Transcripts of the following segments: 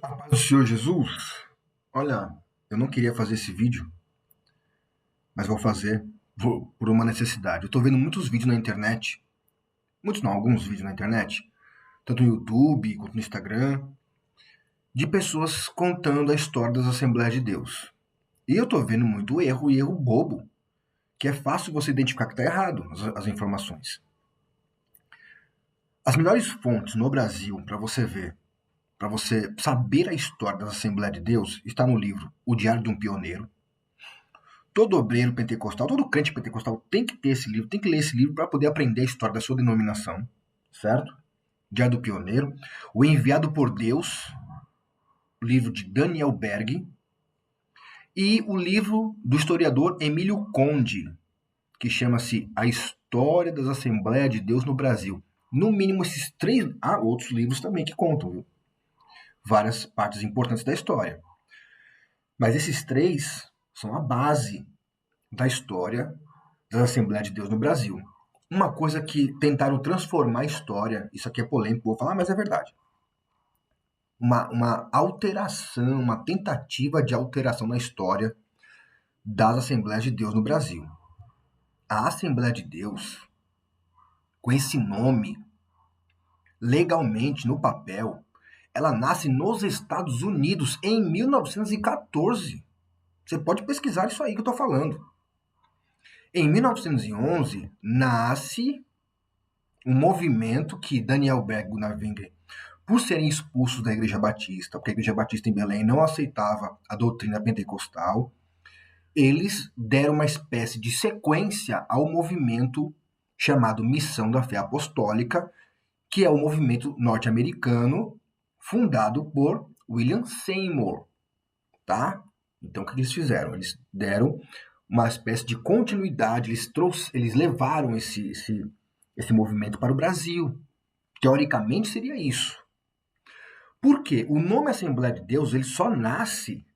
A paz do Senhor Jesus. Olha, eu não queria fazer esse vídeo, mas vou fazer por uma necessidade. Eu tô vendo muitos vídeos na internet, muitos não, alguns vídeos na internet, tanto no YouTube quanto no Instagram, de pessoas contando a história das Assembleias de Deus. E eu tô vendo muito erro e erro bobo, que é fácil você identificar que tá errado as informações. As melhores fontes no Brasil para você ver, para você saber a história das Assembleias de Deus, está no livro O Diário de um Pioneiro. Todo obreiro pentecostal, todo crente pentecostal tem que ter esse livro, tem que ler esse livro para poder aprender a história da sua denominação, certo? Diário do Pioneiro, O Enviado por Deus, livro de Daniel Berg, e o livro do historiador Emílio Conde, que chama-se A História das Assembleias de Deus no Brasil. No mínimo esses três, há outros livros também que contam, viu? Várias partes importantes da história. Mas esses três são a base da história das Assembleias de Deus no Brasil. Uma coisa que tentaram transformar a história, isso aqui é polêmico, vou falar, mas é verdade. Uma alteração, uma tentativa de alteração na história das Assembleias de Deus no Brasil. A Assembleia de Deus, com esse nome, legalmente no papel, ela nasce nos Estados Unidos em 1914. Você pode pesquisar isso aí que eu estou falando. Em 1911, nasce um movimento que Daniel Berg e Gunnar Wingren, por serem expulsos da Igreja Batista, porque a Igreja Batista em Belém não aceitava a doutrina pentecostal, eles deram uma espécie de sequência ao movimento chamado Missão da Fé Apostólica, que é o movimento norte-americano fundado por William Seymour, tá? Então, o que eles fizeram? Eles deram uma espécie de continuidade, eles levaram esse movimento para o Brasil. Teoricamente seria isso. Por quê? O nome Assembleia de Deus ele só nasce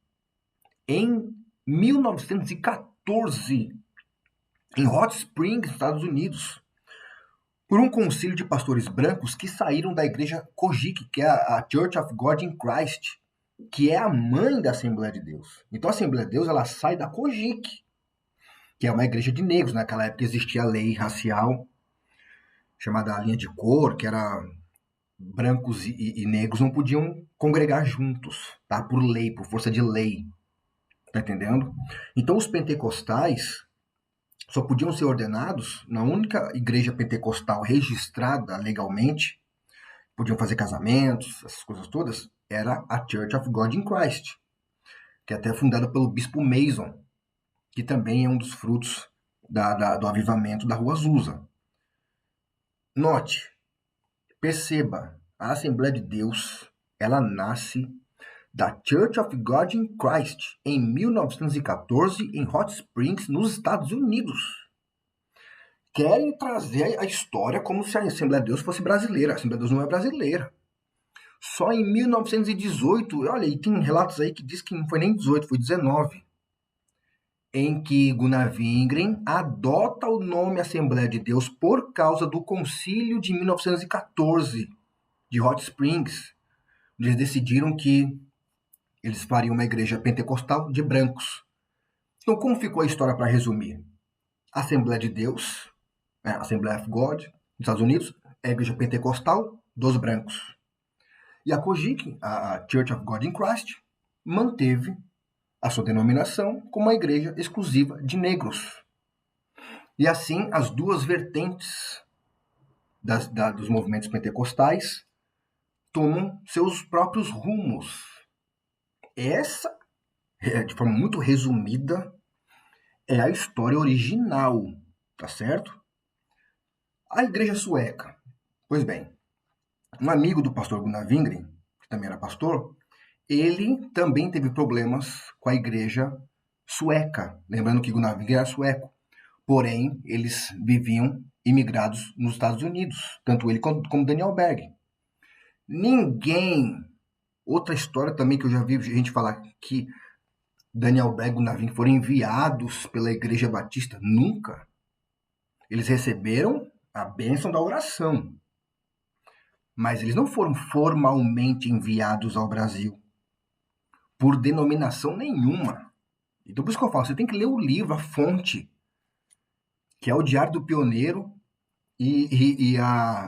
em 1914, em Hot Springs, Estados Unidos, por um concílio de pastores brancos que saíram da igreja Kojik, que é a Church of God in Christ, que é a mãe da Assembleia de Deus. Então a Assembleia de Deus ela sai da Kojik, que é uma igreja de negros. Naquela época existia a lei racial chamada linha de cor, que era brancos e negros não podiam congregar juntos, tá? Por lei, por força de lei, tá entendendo? Então os pentecostais só podiam ser ordenados na única igreja pentecostal registrada legalmente, podiam fazer casamentos, essas coisas todas, era a Church of God in Christ, que é até fundada pelo bispo Mason, que também é um dos frutos do avivamento da Rua Azusa. Note, perceba, a Assembleia de Deus, ela nasce da Church of God in Christ em 1914 em Hot Springs, nos Estados Unidos. Querem trazer a história como se a Assembleia de Deus fosse brasileira. A Assembleia de Deus não é brasileira. Só em 1918, olha, e tem relatos aí que diz que não foi nem 18, foi 19, em que Gunnar Wingren adota o nome Assembleia de Deus por causa do concílio de 1914 de Hot Springs. Eles decidiram que eles fariam uma igreja pentecostal de brancos. Então, como ficou a história para resumir? Assembleia de Deus, Assembleia of God, nos Estados Unidos, é a igreja pentecostal dos brancos. E a Kojik, a Church of God in Christ, manteve a sua denominação como uma igreja exclusiva de negros. E assim, as duas vertentes dos movimentos pentecostais tomam seus próprios rumos. Essa, de forma muito resumida, é a história original, tá certo? A igreja sueca. Pois bem, um amigo do pastor Gunnar Wingren, que também era pastor, ele também teve problemas com a igreja sueca. Lembrando que Gunnar Wingren era sueco. Porém, eles viviam imigrados nos Estados Unidos, tanto ele como Daniel Berg. Ninguém. Outra história também que eu já vi gente falar que Daniel Berg e Gunnar Wingren foram enviados pela Igreja Batista. Nunca. Eles receberam a bênção da oração, mas eles não foram formalmente enviados ao Brasil. por denominação nenhuma. Então, por isso que eu falo, você tem que ler o livro, a fonte, que é o Diário do Pioneiro e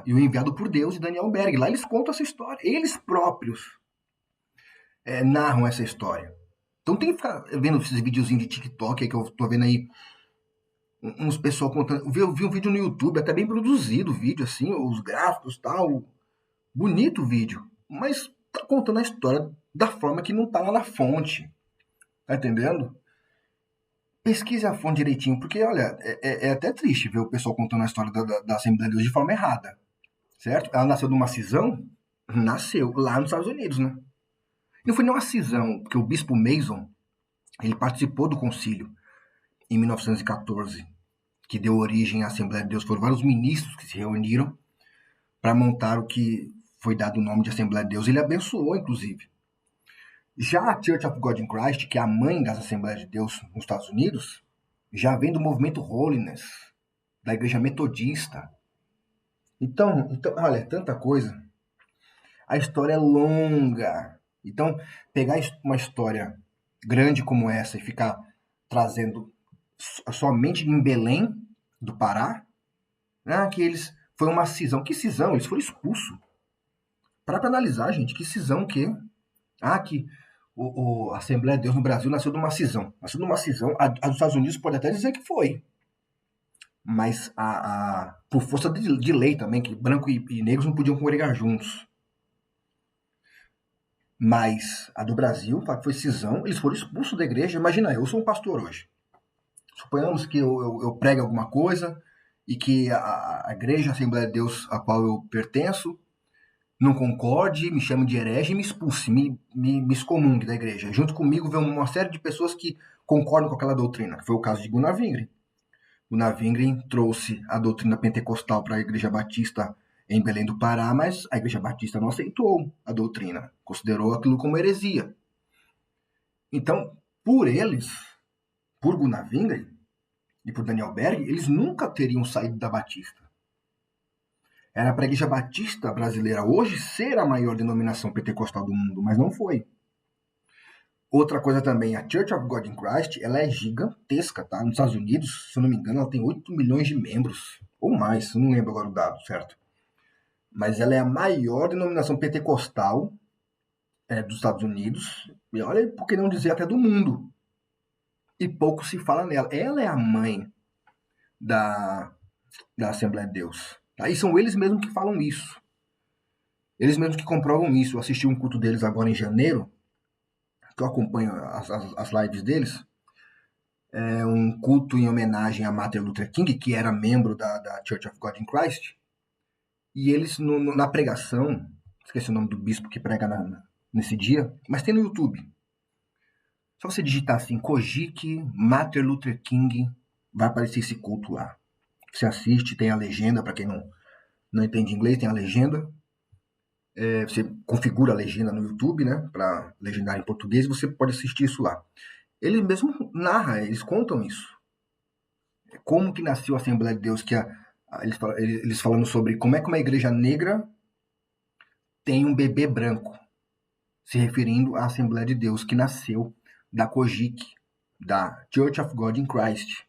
o Enviado por Deus, de Daniel Berg. Lá eles contam essa história. Eles próprios narram essa história. Então tem que ficar vendo esses videozinhos de TikTok que eu tô vendo aí, uns pessoal contando. Eu vi um vídeo no YouTube, até bem produzido o vídeo, assim, os gráficos e tal. Bonito o vídeo. Mas tá contando a história da forma que não tá lá na fonte. Tá entendendo? Pesquise a fonte direitinho, porque, olha, é até triste ver o pessoal contando a história da Assembleia de Deus de forma errada, certo? Ela nasceu numa cisão? Nasceu lá nos Estados Unidos, né? Não foi nem uma cisão, porque o bispo Mason, ele participou do concílio em 1914, que deu origem à Assembleia de Deus. Foram vários ministros que se reuniram para montar o que foi dado o nome de Assembleia de Deus. Ele abençoou, inclusive. Já a Church of God in Christ, que é a mãe das Assembleias de Deus nos Estados Unidos, já vem do movimento Holiness, da Igreja Metodista. Então, olha, é tanta coisa. A história é longa. Então, pegar uma história grande como essa e ficar trazendo somente em Belém do Pará, né, que eles foi uma cisão. Que cisão? Eles foram expulsos. Para analisar, gente, que cisão que? Que a Assembleia de Deus no Brasil nasceu de uma cisão. Nasceu de uma cisão. A dos Estados Unidos pode até dizer que foi. Mas por força de lei também, que branco e negros não podiam congregar juntos. Mas a do Brasil foi cisão, eles foram expulsos da igreja. Imagina, eu sou um pastor hoje. Suponhamos que eu pregue alguma coisa e que a igreja, a Assembleia de Deus a qual eu pertenço, não concorde, me chame de herege e me expulse, me excomungue da igreja. Junto comigo vem uma série de pessoas que concordam com aquela doutrina, que foi o caso de Gunnar Wingren. Gunnar Wingren trouxe a doutrina pentecostal para a Igreja Batista em Belém do Pará, mas a Igreja Batista não aceitou a doutrina, considerou aquilo como heresia. Então, por eles, por Gunnar Wingren e por Daniel Berg, eles nunca teriam saído da Batista. Era para a Igreja Batista brasileira hoje ser a maior denominação pentecostal do mundo, mas não foi. Outra coisa também, a Church of God in Christ, ela é gigantesca, tá? Nos Estados Unidos, se eu não me engano, ela tem 8 milhões de membros, ou mais, eu não lembro agora o dado, certo? Mas ela é a maior denominação pentecostal dos Estados Unidos, e olha, por que não dizer até do mundo. E pouco se fala nela. Ela é a mãe da Assembleia de Deus. Tá? E são eles mesmos que falam isso. Eles mesmos que comprovam isso. Eu assisti um culto deles agora em janeiro, que eu acompanho as lives deles. É um culto em homenagem a Martin Luther King, que era membro da Church of God in Christ. E eles, na pregação, esqueci o nome do bispo que prega nesse dia, mas tem no YouTube. Só você digitar assim, Kojiki, Martin Luther King, vai aparecer esse culto lá. Você assiste, tem a legenda, para quem não entende inglês, tem a legenda. Você configura a legenda no YouTube, né, para legendar em português, e você pode assistir isso lá. Ele mesmo narra, eles contam isso. Como que nasceu a Assembleia de Deus, que eles falando sobre como é que uma igreja negra tem um bebê branco, se referindo à Assembleia de Deus, que nasceu da COGIC, da Church of God in Christ.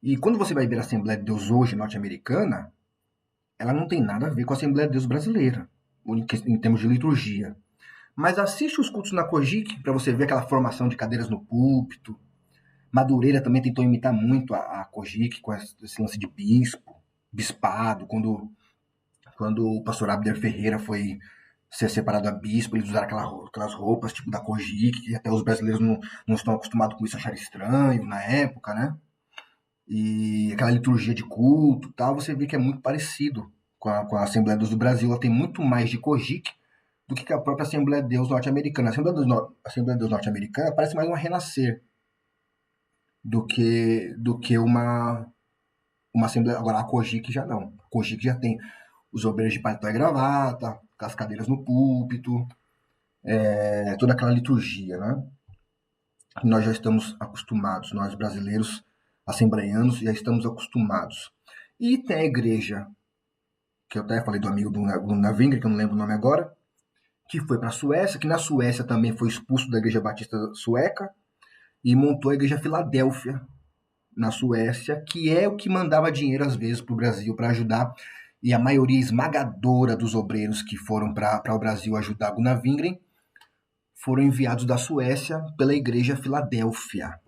E quando você vai ver a Assembleia de Deus hoje norte-americana, ela não tem nada a ver com a Assembleia de Deus brasileira, em termos de liturgia. Mas assiste os cultos na COGIC para você ver aquela formação de cadeiras no púlpito. Madureira também tentou imitar muito a COGIC com esse lance de bispado, quando o pastor Abner Ferreira foi ser separado a bispo, eles usaram aquelas roupas tipo da COGIC, que até os brasileiros não estão acostumados com isso, acharam estranho na época, né? E aquela liturgia de culto tal, você vê que é muito parecido com a Assembleia de Deus do Brasil. Ela tem muito mais de COGIC do que a própria Assembleia de Deus norte-americana. A Assembleia de Deus norte-americana parece mais uma renascer do que uma Assembleia. Agora, a COGIC já não. A COGIC já tem os obreiros de paletó e gravata, com as cadeiras no púlpito, toda aquela liturgia, né? Nós já estamos acostumados, nós brasileiros assembleianos já estamos acostumados. E tem a igreja, que eu até falei do amigo do Gunnar Wingren, que eu não lembro o nome agora, que foi para a Suécia, que na Suécia também foi expulso da Igreja Batista Sueca e montou a Igreja Filadélfia, na Suécia, que é o que mandava dinheiro às vezes para o Brasil para ajudar, e a maioria esmagadora dos obreiros que foram para o Brasil ajudar Gunnar Wingren foram enviados da Suécia pela Igreja Filadélfia.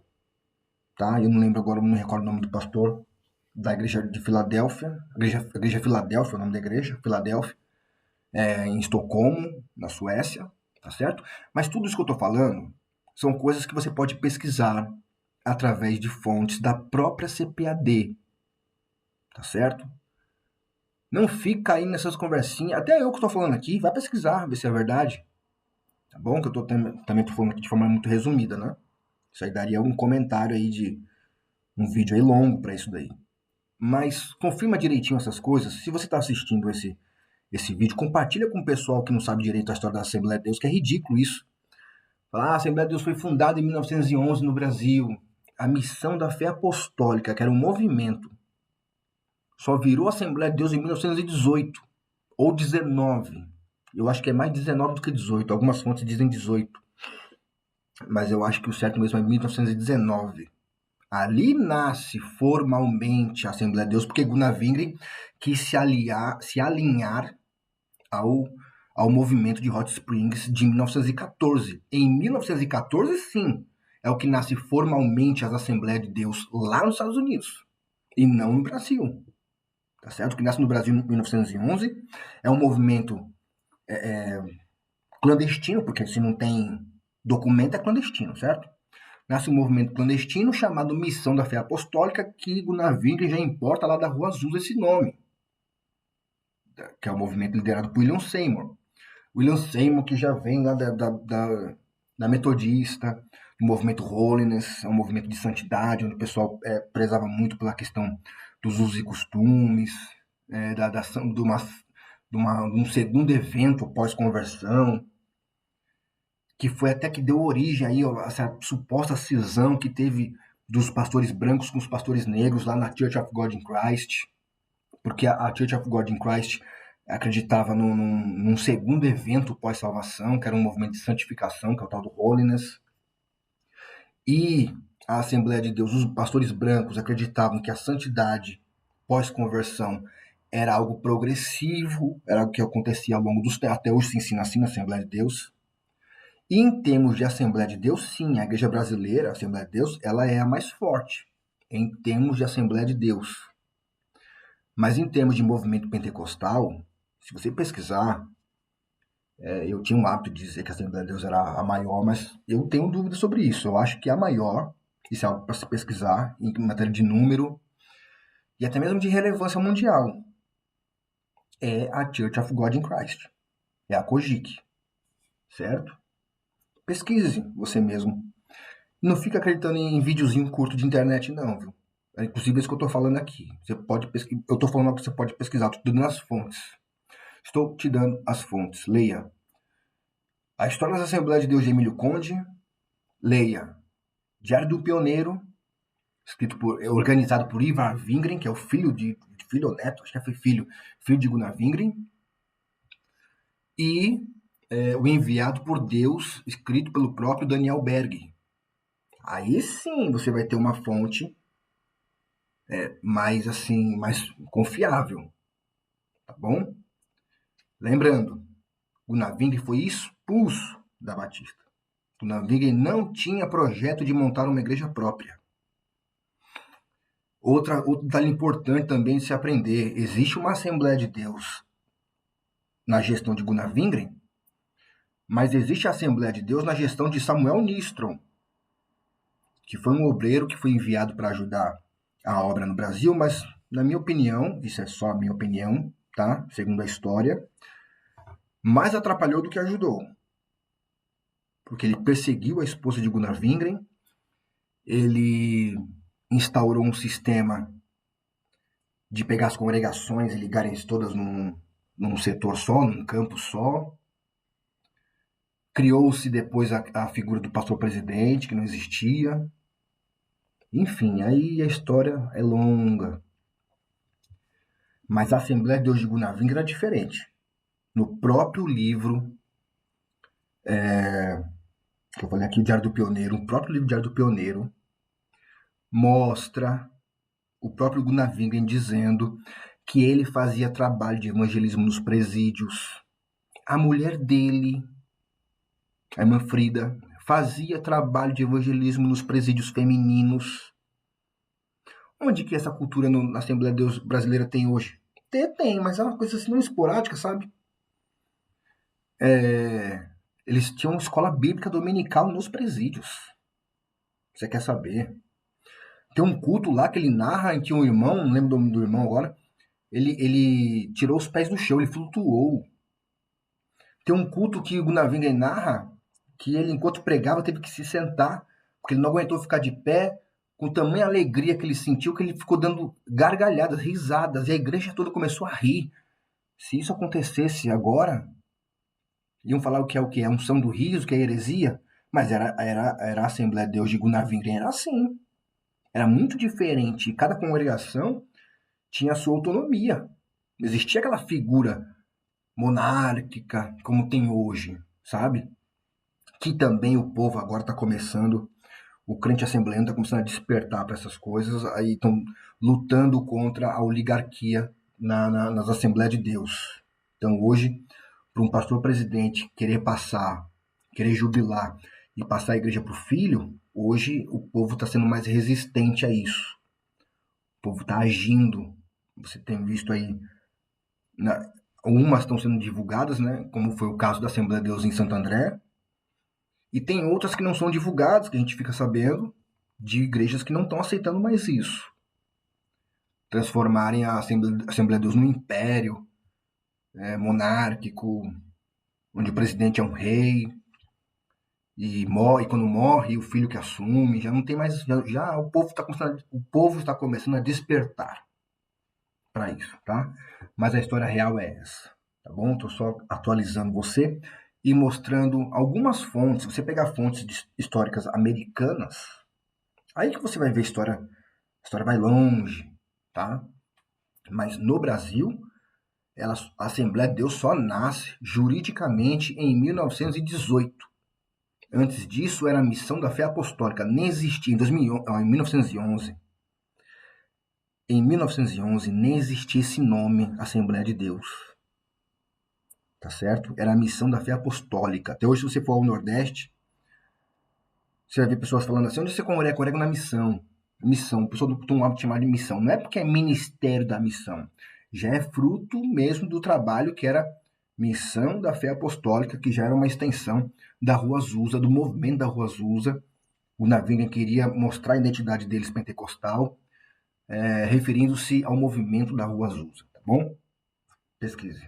Tá? Eu não lembro agora, não me recordo o nome do pastor da Igreja de Filadélfia, Igreja Filadélfia, é o nome da igreja, Filadélfia, em Estocolmo, na Suécia, tá certo? Mas tudo isso que eu estou falando são coisas que você pode pesquisar através de fontes da própria CPAD, tá certo? Não fica aí nessas conversinhas, até eu que estou falando aqui, vai pesquisar, ver se é verdade, tá bom? Que eu também tô falando aqui de forma muito resumida, né? Isso aí daria um comentário aí de um vídeo aí longo para isso daí. Mas confirma direitinho essas coisas. Se você está assistindo esse vídeo, compartilha com o pessoal que não sabe direito a história da Assembleia de Deus, que é ridículo isso. Falar, a Assembleia de Deus foi fundada em 1911 no Brasil. A Missão da Fé Apostólica, que era um movimento, só virou Assembleia de Deus em 1918 ou 19. Eu acho que é mais 19 do que 18. Algumas fontes dizem 18. Mas eu acho que o certo mesmo é 1919. Ali nasce formalmente a Assembleia de Deus, porque Gunnar Wingren quis se alinhar ao, ao movimento de Hot Springs de 1914. Em 1914, sim, é o que nasce formalmente as Assembleias de Deus lá nos Estados Unidos, e não no Brasil. Tá certo? O que nasce no Brasil em 1911 é um movimento clandestino, porque se não tem documento é clandestino, certo? Nasce um movimento clandestino chamado Missão da Fé Apostólica, que Gunnar Wingren já importa lá da Rua Azul esse nome, que é o movimento liderado por William Seymour. William Seymour, que já vem lá da Metodista, do movimento Holiness, é um movimento de santidade, onde o pessoal prezava muito pela questão dos usos e costumes, de um segundo evento pós-conversão, que foi até que deu origem aí a essa suposta cisão que teve dos pastores brancos com os pastores negros lá na Church of God in Christ, porque a Church of God in Christ acreditava num segundo evento pós-salvação, que era um movimento de santificação, que é o tal do Holiness, e a Assembleia de Deus, os pastores brancos acreditavam que a santidade pós-conversão era algo progressivo, era algo que acontecia ao longo dos tempos, até hoje se ensina assim na Assembleia de Deus. E em termos de Assembleia de Deus, sim, a igreja brasileira, a Assembleia de Deus, ela é a mais forte em termos de Assembleia de Deus. Mas em termos de movimento pentecostal, se você pesquisar, eu tinha um hábito de dizer que a Assembleia de Deus era a maior, mas eu tenho dúvida sobre isso. Eu acho que a maior, isso é algo para se pesquisar em matéria de número e até mesmo de relevância mundial, é a Church of God in Christ, é a COGIC, certo? Pesquise você mesmo. Não fica acreditando em videozinho curto de internet, não, viu? É inclusive isso que eu estou falando aqui. Você pode pesquisar. Eu estou falando que você pode pesquisar, estou te dando as fontes. Estou te dando as fontes. Leia A História das Assembleias de Deus de Emílio Conde. Leia Diário do Pioneiro, organizado por Ivar Wingren, que é o filho ou neto, acho que foi filho de Gunnar Wingren. E o Enviado por Deus, escrito pelo próprio Daniel Berg. Aí sim você vai ter uma fonte mais confiável, tá bom? Lembrando, Gunnar Wingren foi expulso da Batista. Gunnar Wingren não tinha projeto de montar uma igreja própria. Outro detalhe importante também de se aprender, existe uma Assembleia de Deus na gestão de Gunnar Wingren, mas existe a Assembleia de Deus na gestão de Samuel Nistrom, que foi um obreiro que foi enviado para ajudar a obra no Brasil, mas, na minha opinião, isso é só a minha opinião, tá? Segundo a história, mais atrapalhou do que ajudou. Porque ele perseguiu a esposa de Gunnar Wingren, ele instaurou um sistema de pegar as congregações e ligarem todas num setor só, num campo só. Criou-se depois a figura do pastor presidente, que não existia. Enfim, aí a história é longa. Mas a Assembleia de Deus de Gunnar Wingren era diferente. No próprio livro que eu falei aqui, o Diário do Pioneiro, o próprio livro Diário do Pioneiro, mostra o próprio Gunnar Wingren dizendo que ele fazia trabalho de evangelismo nos presídios. A mulher dele, a irmã Frida, fazia trabalho de evangelismo nos presídios femininos. Onde que essa cultura na Assembleia de Deus brasileira tem hoje? Tem, mas é uma coisa assim não esporádica, sabe? Eles tinham escola bíblica dominical nos presídios. Você quer saber? Tem um culto lá que ele narra em que um irmão, não lembro o nome do irmão agora, ele tirou os pés do chão, ele flutuou. Tem um culto que o Gunavinga narra que ele, enquanto pregava, teve que se sentar, porque ele não aguentou ficar de pé, com tamanha alegria que ele sentiu, que ele ficou dando gargalhadas, risadas, e a igreja toda começou a rir. Se isso acontecesse agora, iam falar o que é o que? É unção do riso, que é heresia? Mas era a Assembleia de Deus de Gunavinga, era assim. Era muito diferente. Cada congregação tinha a sua autonomia. Não existia aquela figura monárquica como tem hoje, sabe? Que também o povo agora está começando, o crente assembleano está começando a despertar para essas coisas, aí estão lutando contra a oligarquia nas Assembleias de Deus. Então hoje, para um pastor presidente querer jubilar e passar a igreja para o filho, hoje o povo está sendo mais resistente a isso. O povo está agindo. Você tem visto aí, umas estão sendo divulgadas, né? Como foi o caso da Assembleia de Deus em Santo André, e tem outras que não são divulgadas, que a gente fica sabendo, de igrejas que não estão aceitando mais isso. Transformarem a Assembleia de Deus num império monárquico, onde o presidente é um rei, e quando morre, o filho que assume, já não tem mais. Já o povo está começando a despertar para isso, tá? Mas a história real é essa, tá bom? Estou só atualizando você e mostrando algumas fontes. Se você pegar fontes históricas americanas, aí que você vai ver a história vai longe, tá? Mas no Brasil, a Assembleia de Deus só nasce juridicamente em 1918. Antes disso, era a Missão da Fé Apostólica, nem existia. Em 1911, nem existia esse nome, Assembleia de Deus. Tá certo? Era a Missão da Fé Apostólica. Até hoje, se você for ao Nordeste, você vai ver pessoas falando assim, onde você congrega? Congrega na missão. Missão, o pessoal tem um hábito chamado de missão. Não é porque é ministério da missão. Já é fruto mesmo do trabalho que era Missão da Fé Apostólica, que já era uma extensão da Rua Azusa, do movimento da Rua Azusa. O Navinga queria mostrar a identidade deles pentecostal, referindo-se ao movimento da Rua Azusa, tá bom? Pesquise.